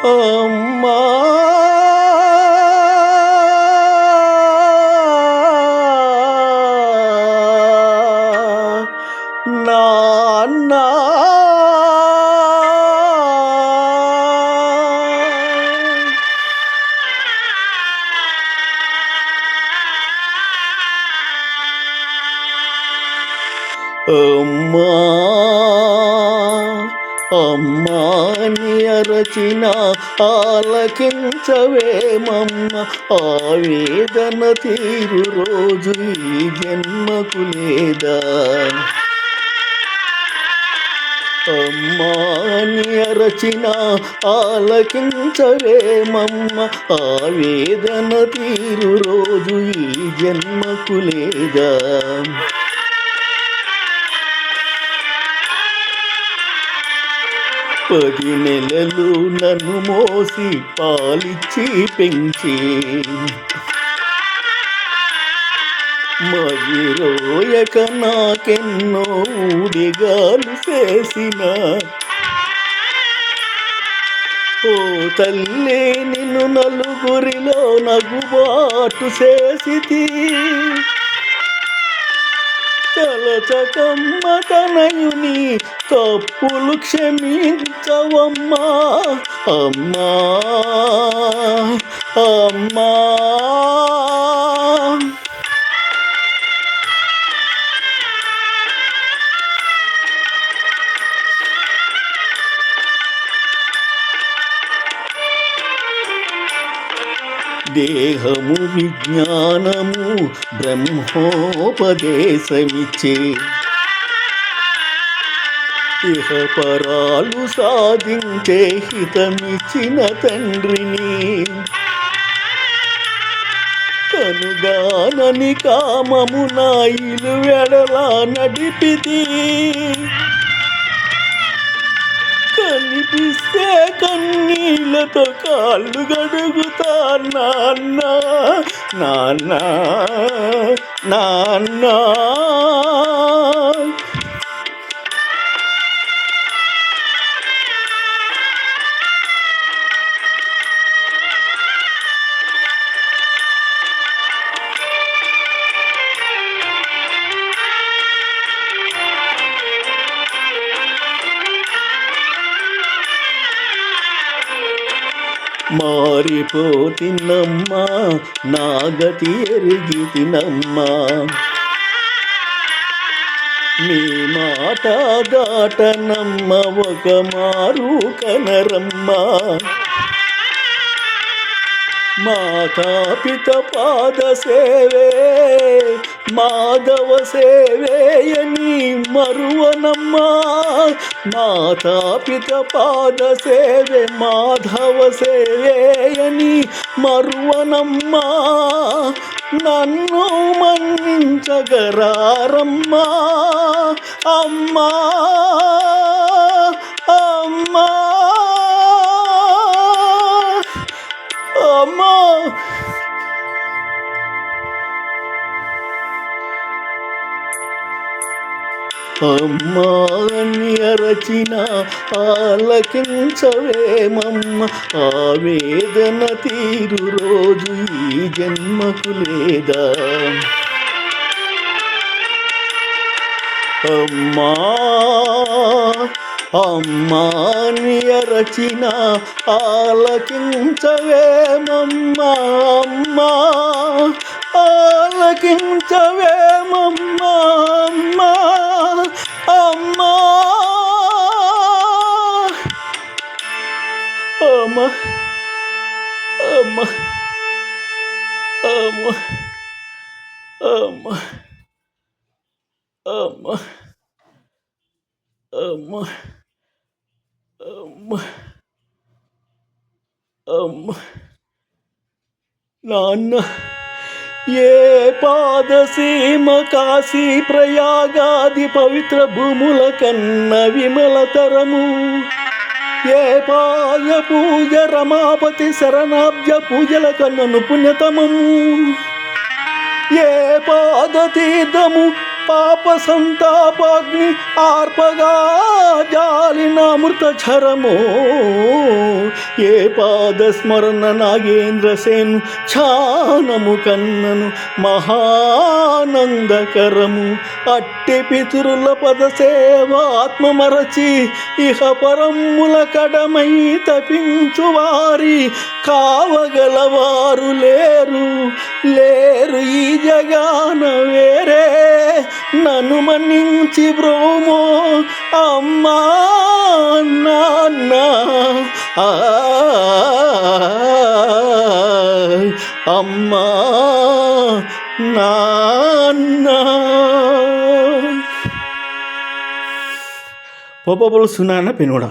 అమ్మా నాన్న అమ్మా అమ్మాని అరచిన ఆలకించవేమమ్మ ఆవేదన తీరు రోజు ఈ జన్మకు లేదా అమ్మాని అరచిన ఆలకించవేమమ్మ ఆవేదన తీరు రోజు ఈ జన్మకు లేదా 10 నెలలు నన్ను మోసి పాలిచ్చి పెంచి మగిరోయక నాకెన్నో ఊడిగాలు చేసిన ఓ తల్లి నిన్ను నలుగురిలో నగుబాటు చేసితి తలచకమ్మ తనయుని తప్పులు క్షమించవమ్మా అమ్మా అమ్మా దేహము విజ్ఞానము బ్రహ్మోపదేశమిచ్చే ఇహపరాలు సాధించే హితమిచ్చిన తండ్రిని కనుగానని కామము నా ఇలు వెడలా నడిపితి కనిపిస్తే కన్నీళ్ళతో కాళ్ళు గడుగుతా నాన్న నాన్న నాన్న మారిపోతినమ్మా నాగతి ఎరిగితినమ్మా నీ మాట దాటనమ్మ ఒక మారు కనరమ్మా మాతాపిత పాద సేవే మాధవ సేవేయని మరువనమ్మా మాతాపిత పాద సేవే మాధవ సేవేయని మరువనమ్మా నన్ను మన్నించగరారమ్మా అమ్మా అమ్మా అమ్మా అమ్మాని అరచిన ఆలకించవేమమ్మ ఆవేదన తీరు రోజు ఈ జన్మకు లేదా అమ్మా అమ్మాని అరచిన ఆలకించవేమమ్మ అమ్మా ఆలకించవేమమ్మ అమ్మా అమ్మా అమ్మా అమ్మా అమ్మా అమ్మా అమ్మా అమ్మా అమ్మా అమ్మా నాన్న ఏ పాదసీమ కాశీ ప్రయాగాది పవిత్ర భూముల కన్న విమలతరము ఏ పాయ పూజ రమాపతి శరణాబ్జ పూజల కన్నను పుణ్యతమము ఏ పాద తీర్థము పాప సంతాపాగ్ని ఆర్పగా జాలిన అమృత ఝరము ఏ పాద స్మరణ నాగేంద్ర సేను ఛానము కన్నను మహానందకరము అట్టి పితరుల పద సేవ ఆత్మమరచి ఇహ పరముల కడమై తపించు వారి కావగలవారు లేరు లేరు ఈ జగాన వేరే నన్ను మన్నించి బ్రోమో అమ్మా నాన్న అమ్మా నాన్న పొప్పబులు సునాన్న పెనుడా.